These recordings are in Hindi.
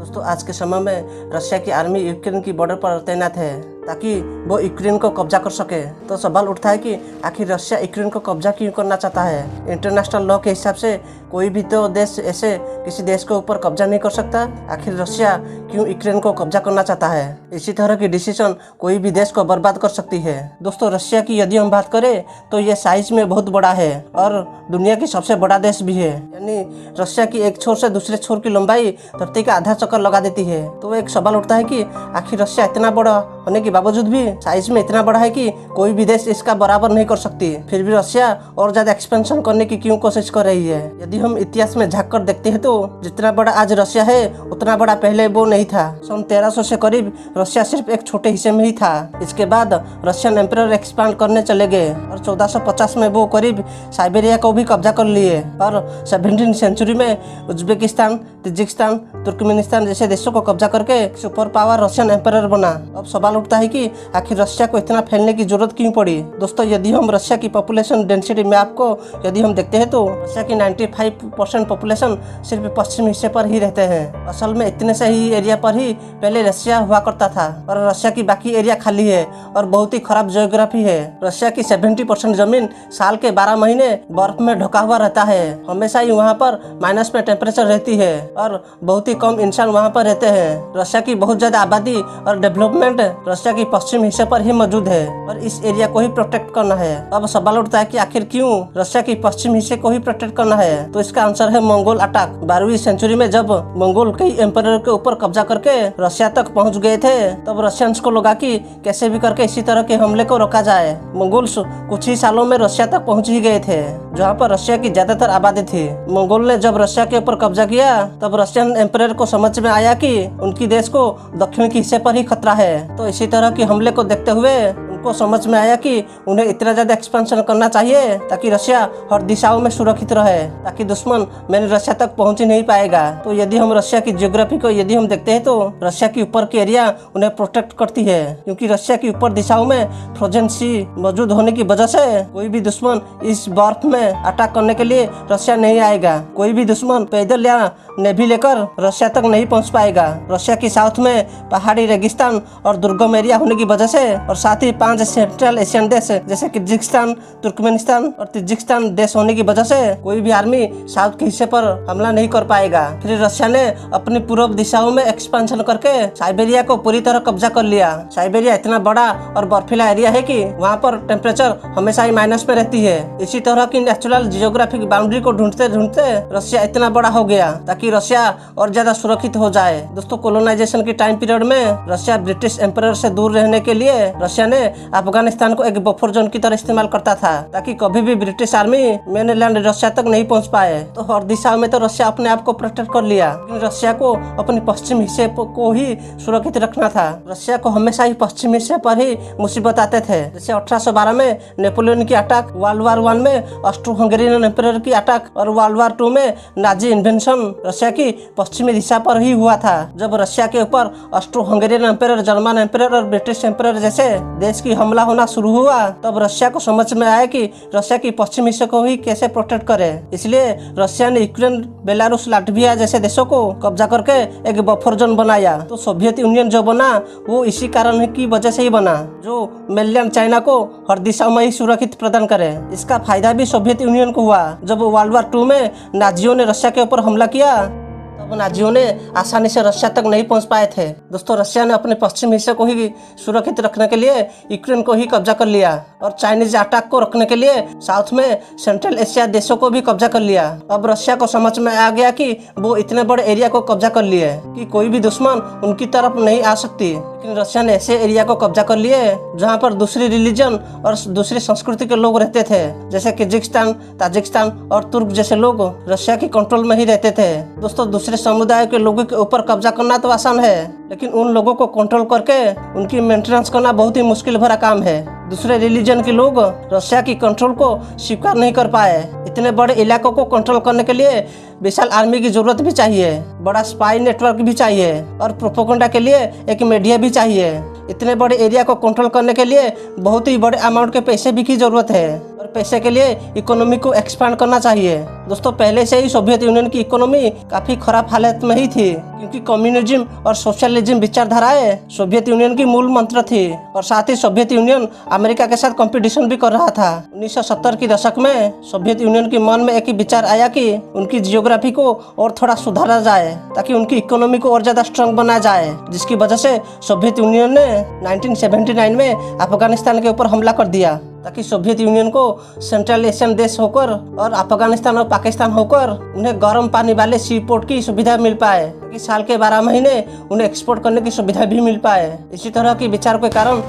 दोस्तों आज के समय में रशिया की आर्मी यूक्रेन की बॉर्डर पर तैनात है ताकि वो यूक्रेन को कब्जा कर सके। तो सवाल उठता है कि आखिर रशिया यूक्रेन को कब्जा क्यों करना चाहता है। इंटरनेशनल लॉ के हिसाब से कोई भी तो देश ऐसे किसी देश के ऊपर कब्जा नहीं कर सकता। आखिर रशिया क्यों यूक्रेन को कब्जा करना चाहता है। इसी तरह की डिसीजन कोई भी देश को बर्बाद कर सकती है। दोस्तों रशिया की यदि हम बात करें तो ये साइज में बहुत बड़ा है और दुनिया की सबसे बड़ा देश भी है। यानी रशिया की एक छोर से दूसरे छोर की लंबाई धरती का आधा चक्कर लगा देती है। तो एक सवाल उठता है कि आखिर रशिया इतना बड़ा होने के बावजूद भी साइज में इतना बड़ा है कि कोई भी देश इसका बराबर नहीं कर सकती, फिर भी रशिया और ज्यादा एक्सपेंशन करने की क्यों कोशिश कर रही है। यदि हम इतिहास में झांक कर देखते हैं तो जितना बड़ा आज रशिया है उतना बड़ा पहले वो नहीं था। सन 1300 से करीब रशिया सिर्फ एक छोटे हिस्से में ही था। इसके बाद रशियन एम्परर एक्सपांड करने चले गए और 1450 में वो करीब साइबेरिया को भी कब्जा कर लिए और 17वीं सेंचुरी में उज्बेकिस्तान, ताजिकिस्तान, तुर्कमेनिस्तान जैसे देशों को कब्जा करके सुपर पावर रशियन एम्परर बना। अब सवाल उठता है कि आखिर रशिया को इतना फैलने की जरूरत क्यों पड़ी। दोस्तों यदि हम रशिया की पॉपुलेशन डेंसिटी मैप को यदि हम देखते हैं तो रशिया की 95% पॉपुलेशन सिर्फ पश्चिमी हिस्से पर ही रहते हैं। असल में इतने से ही एरिया पर ही पहले रशिया हुआ करता था और रशिया की बाकी एरिया खाली है और बहुत ही खराब जियोग्राफी है। रशिया की 70% जमीन साल के 12 महीने बर्फ में ढका हुआ रहता है। हमेशा ही वहाँ पर माइनस में टेम्परेचर रहती है और बहुत ही कम इंसान वहाँ पर रहते हैं। रशिया की बहुत ज्यादा आबादी और डेवलपमेंट रशिया की पश्चिम हिस्से पर ही मौजूद है और इस एरिया को ही प्रोटेक्ट करना है। अब सवाल उठता है कि आखिर क्यों रशिया की पश्चिम हिस्से को ही प्रोटेक्ट करना है। तो इसका आंसर है मंगोल अटैक। 12वीं सेंचुरी में जब मंगोल कई एम्परर के ऊपर कब्जा करके रशिया तक पहुंच गए थे तब रशियंस को लगा कि कैसे भी करके इसी तरह के हमले को रोका जाए। मंगोल्स कुछ ही सालों में रशिया तक पहुंच ही गए थे जहाँ पर रशिया की ज्यादातर आबादी थी। मंगोल ने जब रशिया के ऊपर कब्जा किया तब रशियन एम्परर को समझ में आया कि उनकी देश को दक्षिण के हिस्से पर ही खतरा है। तो इसी तरह के हमले को देखते हुए उनको समझ में आया कि उन्हें इतना ज्यादा एक्सपेंशन करना चाहिए ताकि रशिया हर दिशाओं में सुरक्षित रहे, ताकि दुश्मन मैंने रशिया तक पहुंच ही नहीं पाएगा। तो यदि हम रशिया की जियोग्राफी को यदि हम देखते हैं तो रशिया की ऊपर की एरिया उन्हें प्रोटेक्ट करती है, क्योंकि रशिया की ऊपर दिशाओं में फ्रोजन सी मौजूद होने की वजह से कोई भी दुश्मन इस बर्फ में अटैक करने के लिए रशिया नहीं आएगा। कोई भी दुश्मन पैदल या नेवी लेकर रशिया तक नहीं पहुंच पाएगा। रशिया की साउथ में पहाड़ी रेगिस्तान और दुर्गम एरिया होने की वजह से और साथ ही 5 सेंट्रल एशियन देश जैसे किर्गिस्तान, तुर्कमेनिस्तान और ताजिकिस्तान देश होने की वजह से कोई भी आर्मी साउथ के हिस्से पर हमला नहीं कर पाएगा। फिर रशिया ने अपनी पूर्व दिशाओं में एक्सपेंशन करके साइबेरिया को पूरी तरह कब्जा कर लिया। साइबेरिया इतना बड़ा और बर्फीला एरिया है कि वहाँ पर टेम्परेचर हमेशा ही माइनस में रहती है। इसी तरह की नेचुरल जियोग्राफिक बाउंड्री को ढूंढते ढूंढते रशिया इतना बड़ा हो गया ताकि रशिया और ज्यादा सुरक्षित हो जाए। दोस्तों कोलोनाइजेशन के टाइम पीरियड में रशिया ब्रिटिश एम्परर से दूर रहने के लिए रशिया ने अफगानिस्तान को एक बफर जोन की तरह इस्तेमाल करता था ताकि कभी भी ब्रिटिश आर्मी मेनलैंड रशिया तक नहीं पहुंच पाए। तो हर दिशा में तो रशिया अपने आप को प्रोटेक्ट कर लिया, लेकिन रशिया को अपने पश्चिम हिस्से को ही सुरक्षित रखना था। रशिया को हमेशा ही पश्चिम हिस्से पर ही मुसीबत आते थे। जैसे 1812 में नेपोलियन की अटैक, वर्ल्ड वार 1 में ऑस्ट्रो हंगेरियन एम्परर की अटैक और वर्ल्ड वार 2 में नाजी इन्वेंशन रशिया की पश्चिमी दिशा पर ही हुआ था। जब रशिया के ऊपर Austro Hungarian emperor, German emperor और ब्रिटिश एम्परर जैसे देश की हमला होना शुरू हुआ तब रशिया को समझ में आया कि रशिया की पश्चिम हिस्से को ही कैसे प्रोटेक्ट करे। इसलिए रशिया ने यूक्रेन, बेलारूस, लाटविया जैसे देशों को कब्जा करके एक बफर जोन बनाया। तो सोवियत यूनियन जो बना वो इसी कारण की वजह से ही बना, जो मेनलैंड चाइना को हर दिशा में ही सुरक्षित प्रदान करे। इसका फायदा भी सोवियत यूनियन को हुआ। जब वर्ल्ड वार 2 में नाजियों ने रशिया के ऊपर हमला किया तब नाजियों ने आसानी से रशिया तक नहीं पहुंच पाए थे। दोस्तों रशिया ने अपने पश्चिम हिस्से को ही सुरक्षित रखने के लिए यूक्रेन को ही कब्जा कर लिया और चाइनीज अटैक को रोकने के लिए साउथ में सेंट्रल एशिया देशों को भी कब्जा कर लिया। अब रशिया को समझ में आ गया कि वो इतने बड़े एरिया को कब्जा कर लिए कि कोई भी दुश्मन उनकी तरफ नहीं आ सकती। लेकिन रशिया ने ऐसे एरिया को कब्जा कर लिए जहाँ पर दूसरी रिलीजन और दूसरी संस्कृति के लोग रहते थे, जैसे किर्गिस्तान, ताजिकिस्तान और तुर्क जैसे लोग रशिया की कंट्रोल में ही रहते थे। दोस्तों दूसरे समुदाय के लोगों के ऊपर कब्जा करना तो आसान है, लेकिन उन लोगों को कंट्रोल करके उनकी मेंटेनेंस करना बहुत ही मुश्किल भरा काम है। दूसरे रिलीजन के लोग रशिया की कंट्रोल को स्वीकार नहीं कर पाए। इतने बड़े इलाकों को कंट्रोल करने के लिए विशाल आर्मी की जरूरत भी चाहिए, बड़ा स्पाई नेटवर्क भी चाहिए और प्रोपेगेंडा के लिए एक मीडिया भी चाहिए। इतने बड़े एरिया को कंट्रोल करने के लिए बहुत ही बड़े अमाउंट के पैसे भी की जरूरत है और पैसे के लिए इकोनॉमी को एक्सपांड करना चाहिए। दोस्तों पहले से ही सोवियत यूनियन की इकोनॉमी काफी खराब हालत में ही थी, क्योंकि कम्युनिज्म और सोशलिज्म विचारधाराएं सोवियत यूनियन की मूल मंत्र थी। और साथ ही सोवियत यूनियन अमेरिका के साथ कंपटीशन भी कर रहा था। 1970 की दशक में सोवियत यूनियन के मन में एक ही विचार आया कि उनकी जियोग्राफी को और थोड़ा सुधारा जाए, ताकि उनकी इकोनॉमी को और ज्यादा स्ट्रांग बनाया जाए, जिसकी वजह से सोवियत यूनियन ने 1979 में अफगानिस्तान के ऊपर हमला कर दिया, ताकि सोवियत यूनियन को सेंट्रल एशियन देश होकर और अफगानिस्तान और पाकिस्तान होकर उन्हें गर्म पानी वाले सी पोर्ट की सुविधा मिल पाए, ताकि साल के 12 महीने उन्हें एक्सपोर्ट करने की सुविधा भी मिल पाए। इसी तरह के विचार के कारण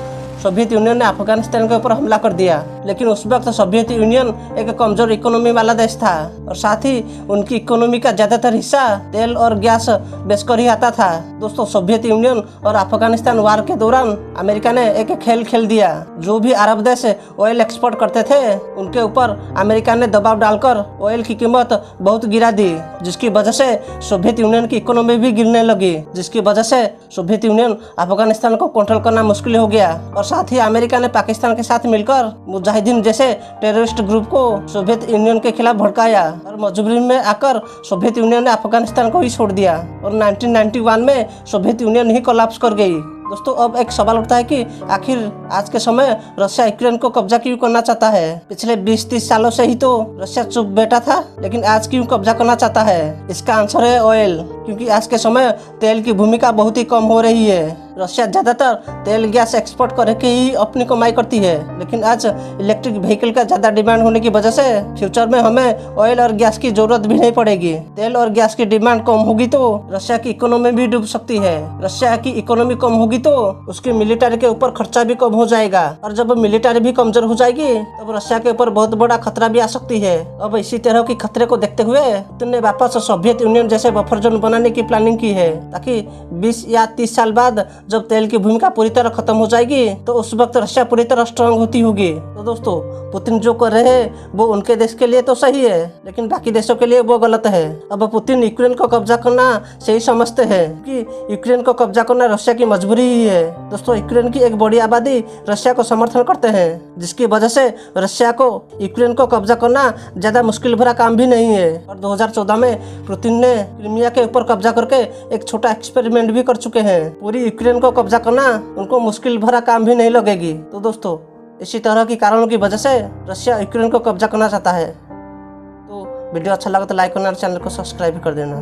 सोवियत यूनियन ने अफगानिस्तान के ऊपर हमला कर दिया। लेकिन उस वक्त सोवियत यूनियन एक कमजोर इकोनॉमी वाला देश था, और साथ ही उनकी इकोनॉमी का ज्यादातर हिस्सा तेल और गैस बेचकर ही आता था। दोस्तों सोवियत यूनियन और अफगानिस्तान वार के दौरान अमेरिका ने एक खेल खेल दिया। जो भी अरब देश ऑयल एक्सपोर्ट करते थे उनके ऊपर अमेरिका ने दबाव डालकर ऑयल की कीमत बहुत गिरा दी, जिसकी वजह से सोवियत यूनियन की इकोनॉमी भी गिरने लगी, जिसकी वजह से सोवियत यूनियन अफगानिस्तान को कंट्रोल करना मुश्किल हो गया। और साथ ही अमेरिका ने पाकिस्तान के साथ मिलकर मुजाहिदीन जैसे टेररिस्ट ग्रुप को सोवियत यूनियन के खिलाफ भड़काया, और मजबूरी में आकर सोवियत यूनियन ने अफगानिस्तान को ही छोड़ दिया और 1991 में सोवियत यूनियन ही कोलैप्स कर गई। दोस्तों अब एक सवाल उठता है कि आखिर आज के समय रशिया यूक्रेन को कब्जा क्यों करना चाहता है? पिछले 20-30 सालों से ही तो रशिया चुप बैठा था, लेकिन आज क्यों कब्जा करना चाहता है? इसका आंसर है ऑयल, क्योंकि आज के समय तेल की भूमिका बहुत ही कम हो रही है। रशिया ज्यादातर तेल गैस एक्सपोर्ट करके ही अपनी कमाई करती है, लेकिन आज इलेक्ट्रिक व्हीकल का ज्यादा डिमांड होने की वजह से फ्यूचर में हमें ऑयल और गैस की जरूरत भी नहीं पड़ेगी। तेल और गैस की डिमांड कम होगी तो रशिया की इकोनॉमी भी डूब सकती है। रशिया की इकोनॉमी कम होगी तो उसकी मिलिट्री के ऊपर खर्चा भी कम हो जाएगा, और जब मिलिट्री भी कमजोर हो जाएगी तब रशिया के ऊपर बहुत बड़ा खतरा भी आ सकती है। अब इसी तरह की खतरे को देखते हुए तुमने वापस सोवियत यूनियन जैसे बफर जोन बनाने की प्लानिंग की है, ताकि 20 या 30 साल बाद जब तेल की भूमिका पूरी तरह खत्म हो जाएगी तो उस वक्त रशिया पूरी तरह स्ट्रांग होती होगी। तो दोस्तों पुतिन जो कर रहे हैं वो उनके देश के लिए तो सही है, लेकिन बाकी देशों के लिए वो गलत है। अब पुतिन यूक्रेन को कब्जा करना सही समझते हैं कि यूक्रेन को कब्जा करना रशिया की मजबूरी ही है। दोस्तों यूक्रेन की एक बड़ी आबादी रशिया को समर्थन करते हैं, जिसकी वजह से रशिया को यूक्रेन को कब्जा करना ज्यादा मुश्किल भरा काम भी नहीं है। और 2014 में पुतिन ने क्रीमिया के ऊपर कब्जा करके एक छोटा एक्सपेरिमेंट भी कर चुके हैं। पूरी यूक्रेन को कब्जा करना उनको मुश्किल भरा काम भी नहीं लगेगी। तो दोस्तों इसी तरह की कारणों की वजह से रशिया यूक्रेन को कब्जा करना चाहता है। तो वीडियो अच्छा लगा तो लाइक करना और चैनल को सब्सक्राइब कर देना।